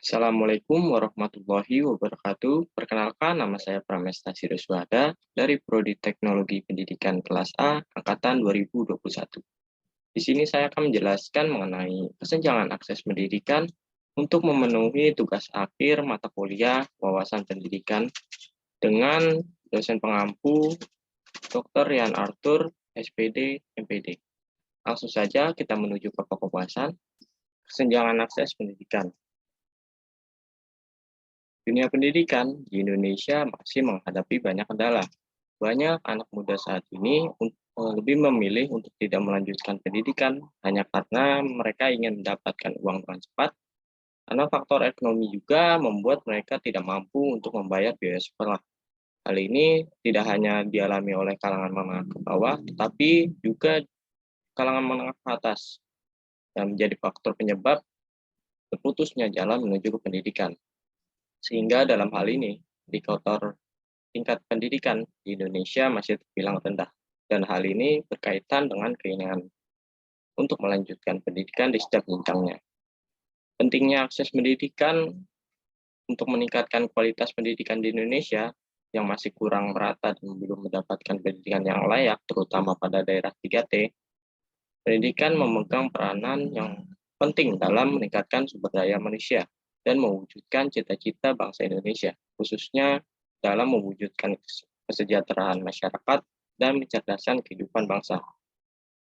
Assalamualaikum warahmatullahi wabarakatuh. Perkenalkan, nama saya Pramesta Siruswada dari Prodi Teknologi Pendidikan kelas A angkatan 2021. Di sini saya akan menjelaskan mengenai kesenjangan akses pendidikan untuk memenuhi tugas akhir mata kuliah wawasan pendidikan dengan dosen pengampu Dr. Rian Arthur, SPD, MPD. Langsung saja kita menuju ke pokok bahasan, kesenjangan akses pendidikan. Dunia pendidikan di Indonesia masih menghadapi banyak kendala. Banyak anak muda saat ini lebih memilih untuk tidak melanjutkan pendidikan hanya karena mereka ingin mendapatkan uang dengan cepat, karena faktor ekonomi juga membuat mereka tidak mampu untuk membayar biaya sekolah. Hal ini tidak hanya dialami oleh kalangan menengah ke bawah, tetapi juga kalangan menengah ke atas, yang menjadi faktor penyebab terputusnya jalan menuju ke pendidikan. Sehingga dalam hal ini, indikator tingkat pendidikan di Indonesia masih terbilang rendah. Dan hal ini berkaitan dengan keinginan untuk melanjutkan pendidikan di setiap jenjangnya. Pentingnya akses pendidikan untuk meningkatkan kualitas pendidikan di Indonesia yang masih kurang merata dan belum mendapatkan pendidikan yang layak, terutama pada daerah 3T, pendidikan memegang peranan yang penting dalam meningkatkan sumber daya manusia dan mewujudkan cita-cita bangsa Indonesia, khususnya dalam mewujudkan kesejahteraan masyarakat dan mencerdaskan kehidupan bangsa.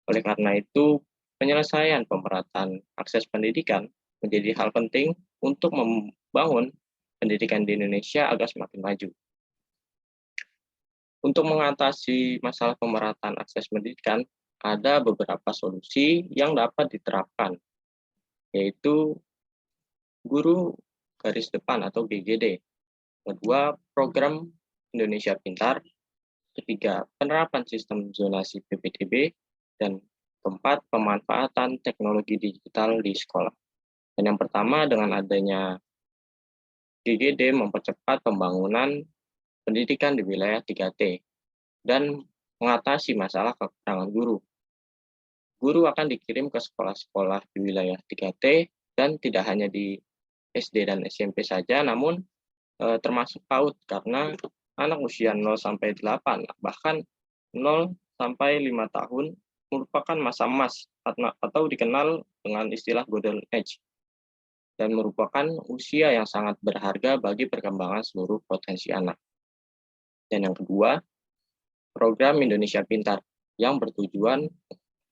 Oleh karena itu, penyelesaian pemerataan akses pendidikan menjadi hal penting untuk membangun pendidikan di Indonesia agar semakin maju. Untuk mengatasi masalah pemerataan akses pendidikan, ada beberapa solusi yang dapat diterapkan, yaitu guru garis depan atau GGD. Kedua, program Indonesia Pintar. Ketiga, penerapan sistem zonasi PPDB. Dan keempat, pemanfaatan teknologi digital di sekolah. Dan yang pertama, dengan adanya GGD mempercepat pembangunan pendidikan di wilayah 3T dan mengatasi masalah kekurangan guru. Guru akan dikirim ke sekolah-sekolah di wilayah 3T dan tidak hanya di SD dan SMP saja, namun termasuk PAUD karena anak usia 0 sampai 8, bahkan 0 sampai 5 tahun merupakan masa emas atau dikenal dengan istilah golden age dan merupakan usia yang sangat berharga bagi perkembangan seluruh potensi anak. Dan yang kedua, program Indonesia Pintar yang bertujuan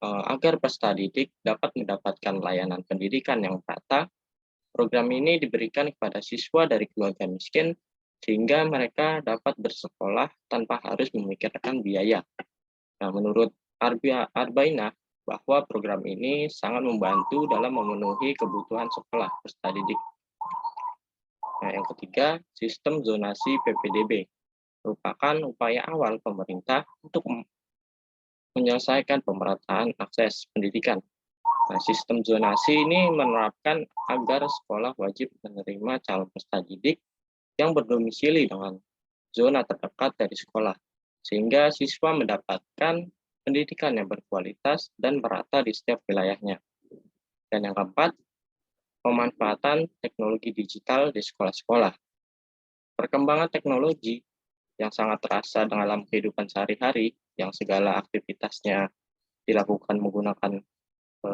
agar peserta didik dapat mendapatkan layanan pendidikan yang merata. Program ini diberikan kepada siswa dari keluarga miskin sehingga mereka dapat bersekolah tanpa harus memikirkan biaya. Nah, menurut Arbainah, bahwa program ini sangat membantu dalam memenuhi kebutuhan sekolah peserta didik. Nah, yang ketiga, sistem zonasi PPDB merupakan upaya awal pemerintah untuk menyelesaikan pemerataan akses pendidikan. Nah, sistem zonasi ini menerapkan agar sekolah wajib menerima calon peserta didik yang berdomisili dengan zona terdekat dari sekolah, sehingga siswa mendapatkan pendidikan yang berkualitas dan merata di setiap wilayahnya. Dan yang keempat, pemanfaatan teknologi digital di sekolah-sekolah. Perkembangan teknologi yang sangat terasa dalam kehidupan sehari-hari, yang segala aktivitasnya dilakukan menggunakan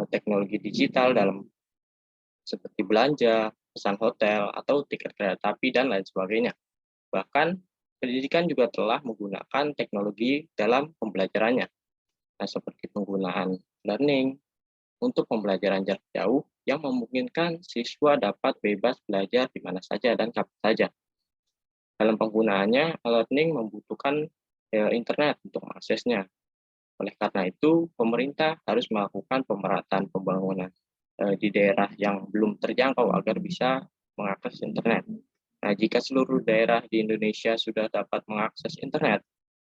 teknologi digital dalam seperti belanja, pesan hotel, atau tiket kereta api, dan lain sebagainya. Bahkan, pendidikan juga telah menggunakan teknologi dalam pembelajarannya, nah, seperti penggunaan learning untuk pembelajaran jarak jauh yang memungkinkan siswa dapat bebas belajar di mana saja dan kapan saja. Dalam penggunaannya, learning membutuhkan internet untuk mengaksesnya. Oleh karena itu, pemerintah harus melakukan pemerataan pembangunan di daerah yang belum terjangkau agar bisa mengakses internet. Nah, jika seluruh daerah di Indonesia sudah dapat mengakses internet,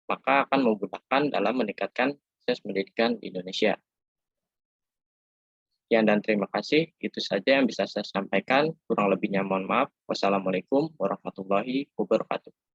maka akan memudahkan dalam meningkatkan akses pendidikan di Indonesia. Sekian dan terima kasih. Itu saja yang bisa saya sampaikan. Kurang lebihnya mohon maaf. Wassalamualaikum warahmatullahi wabarakatuh.